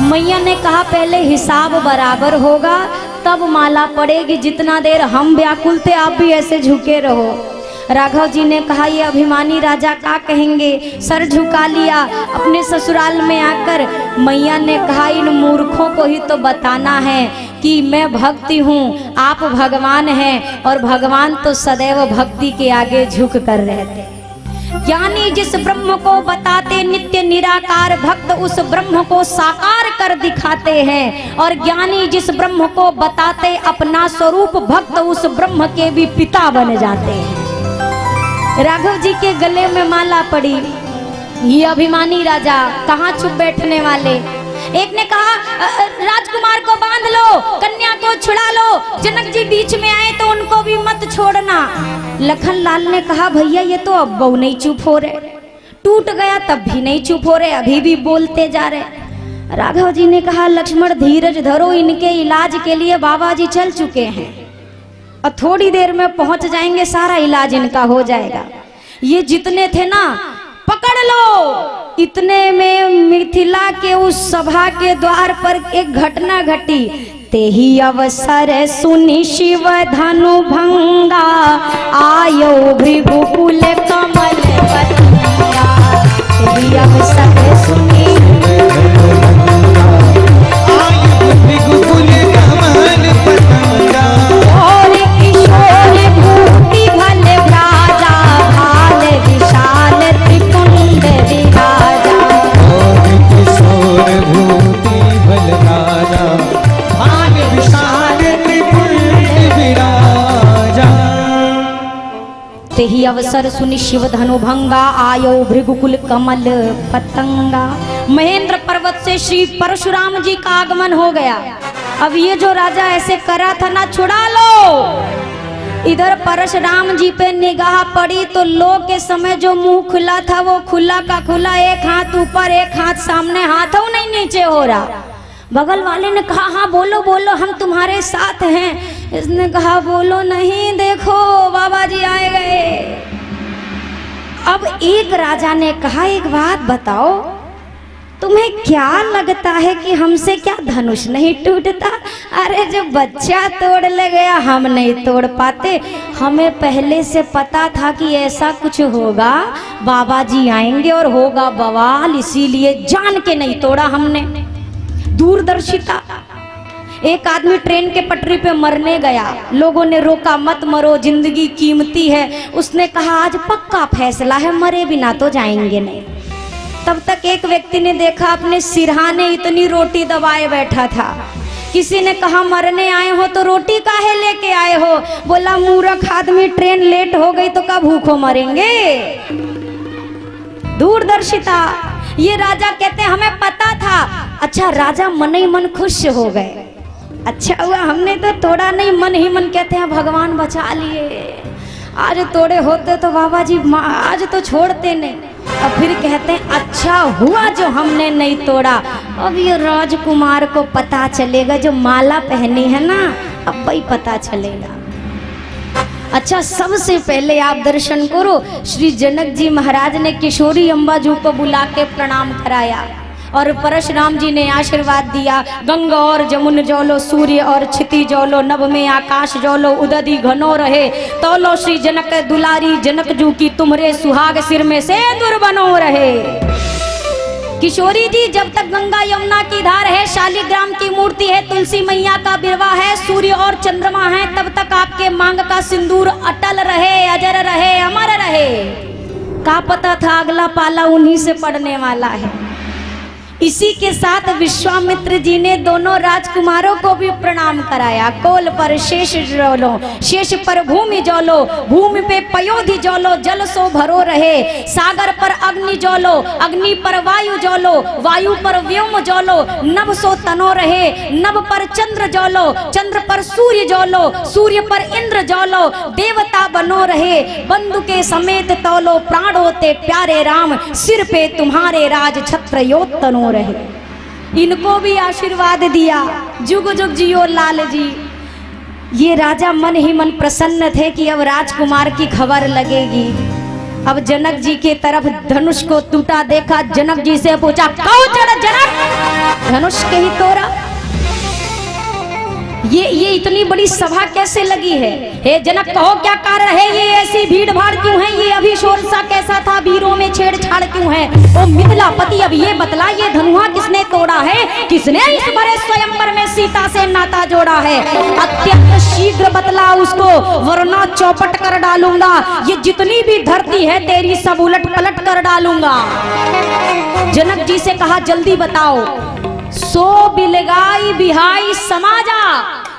मैया ने कहा पहले हिसाब बराबर होगा तब माला पड़ेगी, जितना देर हम व्याकुल थे आप भी ऐसे झुके रहो। राघव जी ने कहा ये अभिमानी राजा का कहेंगे, सर झुका लिया अपने ससुराल में आकर। मैया ने कहा इन मूर्खों को ही तो बताना है कि मैं भक्ति हूँ, आप भगवान हैं, और भगवान तो सदैव भक्ति के आगे झुक कर रहते। ज्ञानी जिस ब्रह्म को बताते नित्य निराकार, भक्त उस ब्रह्म को साकार कर दिखाते हैं। और ज्ञानी जिस ब्रह्म को बताते अपना स्वरूप, भक्त उस ब्रह्म के भी पिता बन जाते हैं। राघव जी के गले में माला पड़ी, ये अभिमानी राजा कहाँ चुप बैठने वाले। एक ने कहा राजकुमार को बांध लो, कन्या को छुड़ा लो, जनक जी बीच में आए तो उनको भी मत छोड़ना। लखनलाल ने कहा भैया ये तो अब बहु नहीं चुप हो रहे, टूट गया तब भी नहीं चुप हो रहे, अभी भी बोलते जा रहे। राघव जी ने कहा लक्ष्मण धीरज धरो, इनके इलाज के लिए बाबा जी चल चुके हैं और थोड़ी देर में पहुंच जाएंगे, सारा इलाज इनका हो जाएगा। ये जितने थे ना पकड़ लो। इतने में मिथिला के उस सभा के द्वार पर एक घटना घटी। तेही अवसर सुनि शिव धनु भंगा, आयो भृगुकुल कमल पतंगा। तेही अवसर सुनि आयो भृगुकुल कमल पतंगा। और किशोर भूति भल राजा, भाल विशाल त्रिपुंड विराजा। और किशोर भूति भल राजा, भाल विशाल त्रिपुंड विराजा। तेही अवसर सुनि शिव धनु भंगा, आयो भृगुकुल कमल पतंगा। महेंद्र पर्वत से श्री परशुराम जी का आगमन हो गया। अब ये जो राजा ऐसे करा था ना, छुड़ा लो। इधर परशुराम जी पे निगाह पड़ी तो लो के समय जो मुंह खुला था वो खुला का खुला, एक हाथ ऊपर एक हाथ सामने, हाथ नहीं नीचे हो रहा। बगल वाले ने कहा हाँ बोलो बोलो हम तुम्हारे साथ हैं। इसने कहा बोलो नहीं, देखो बाबा जी आए गए। अब एक राजा ने कहा एक बात बताओ, तुम्हें क्या लगता है कि हमसे क्या धनुष नहीं टूटता? अरे जो बच्चा तोड़ ले गया हम नहीं तोड़ पाते, हमें पहले से पता था कि ऐसा कुछ होगा, बाबा जी आएंगे और होगा बवाल, इसीलिए जान के नहीं तोड़ा हमने। दूरदर्शिता। एक आदमी ट्रेन के पटरी पे मरने गया, लोगों ने रोका मत मरो, जिंदगी कीमती है। उसने कहा आज पक्का फैसला है, मरे बिना तो जाएंगे नहीं। तब तक एक व्यक्ति ने देखा अपने सिरहाने इतनी रोटी दबाए बैठा था। किसी ने कहा मरने आए हो तो रोटी काहे लेके आए हो? बोला मूर्ख आदमी, ट्रेन लेट हो गई तो कब भूखों मरेंगे। दूरदर्शिता। ये राजा कहते हमें पता था। अच्छा राजा मन ही मन खुश हो गए, अच्छा हुआ हमने तो तोड़ा नहीं। मन ही मन कहते हैं भगवान बचा लिए। आज तोड़े होते तो बाबा जी आज तो छोड़ते नहीं। और फिर कहते हैं अच्छा हुआ जो हमने नहीं तोड़ा। अब ये राजकुमार को पता चलेगा, जो माला पहनी है ना, अब भाई पता चलेगा। अच्छा, सबसे पहले आप दर्शन करो, श्री जनक जी महाराज ने किशोरी अम्बा जी को बुला के प्रणाम कराया और परशुराम जी ने आशीर्वाद दिया। गंगा और जमुन जौलो, सूर्य और क्षिति जौलो, नभ में आकाश जौलो, उदधि घनो रहे, तौलो श्री जनक दुलारी, जनक जू की तुम्हारे सुहाग, सिर में से दूर बनो रहे। किशोरी जी, जब तक गंगा यमुना की धार है, शालिग्राम की मूर्ति है, तुलसी मैया का बिरवा है, सूर्य और चंद्रमा है, तब तक आपके मांग का सिंदूर अटल रहे, अजर रहे, अमर रहे। का पता था अगला पाला उन्हीं से पड़ने वाला है। इसी के साथ विश्वामित्र जी ने दोनों राजकुमारों को भी प्रणाम कराया। कोल पर शेष जौलो, शेष पर भूमि जौलो, भूमि पे पयोधि जौलो, जल सो भरो रहे। सागर पर अग्नि जौलो, अग्नि पर वायु जौलो, वायु पर व्योम जौलो, नभ सो तनो रहे। नभ पर चंद्र जौलो, चंद्र पर सूर्य जौलो, सूर्य पर इंद्र जौलो, देवता बनो रहे। बंधु के समेत तौलो, प्राण होते प्यारे राम, सिर पे तुम्हारे राज छत्र योतनो रहे। इनको भी आशीर्वाद दिया, जुग जुग जियो लाल जी। ये राजा मन ही मन प्रसन्न थे कि अब राजकुमार की खबर लगेगी। अब जनक जी के तरफ धनुष को टूटा देखा, जनक जी से पूछा, कहो जनक, धनुष के ही तोड़ा? ये इतनी बड़ी सभा कैसे लगी है? हे जनक, कहो क्या कारण है? ये ऐसी भीड़ भाड़ क्यों है? ये अभी शोर सा कैसा था? वीरों में छेड़छाड़ क्यों है? ओ मिथिलापति, अब ये बतला, ये धनुहा किसने तोड़ा है? किसने इस बड़े स्वयंवर में सीता से नाता जोड़ा है? अत्यंत शीघ्र बतला उसको, वरना चौपट कर डालूंगा। ये जितनी भी धरती है तेरी सब उलट पलट कर डालूंगा। जनक जी से कहा, जल्दी बताओ। सो बिलगाई बिहाई समाजा,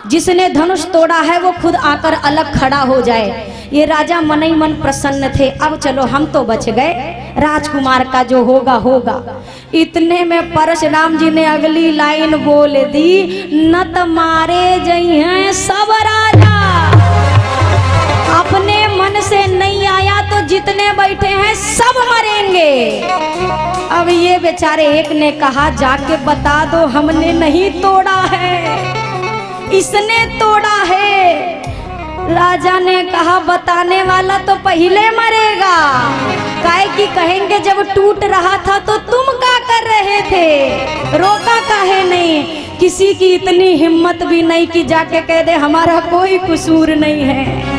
जिसने धनुष तोड़ा है वो खुद आकर अलग खड़ा हो जाए। ये राजा मन ही मन प्रसन्न थे। अब चलो हम तो बच गए, राजकुमार का जो होगा होगा। इतने में परशुराम जी ने अगली लाइन बोल दी, नत मारे जई हैं सब राजा। अपने मन से नहीं आया तो जितने बैठे हैं सब मरेंगे। अब ये बेचारे एक ने कहा, जाके बता दो हमने नहीं तोड़ा है, इसने तोड़ा है। राजा ने कहा, बताने वाला तो पहले मरेगा। काहे कि कहेंगे जब टूट रहा था तो तुम क्या कर रहे थे, रोका काहे नहीं? किसी की इतनी हिम्मत भी नहीं कि जाके कह दे हमारा कोई कसूर नहीं है।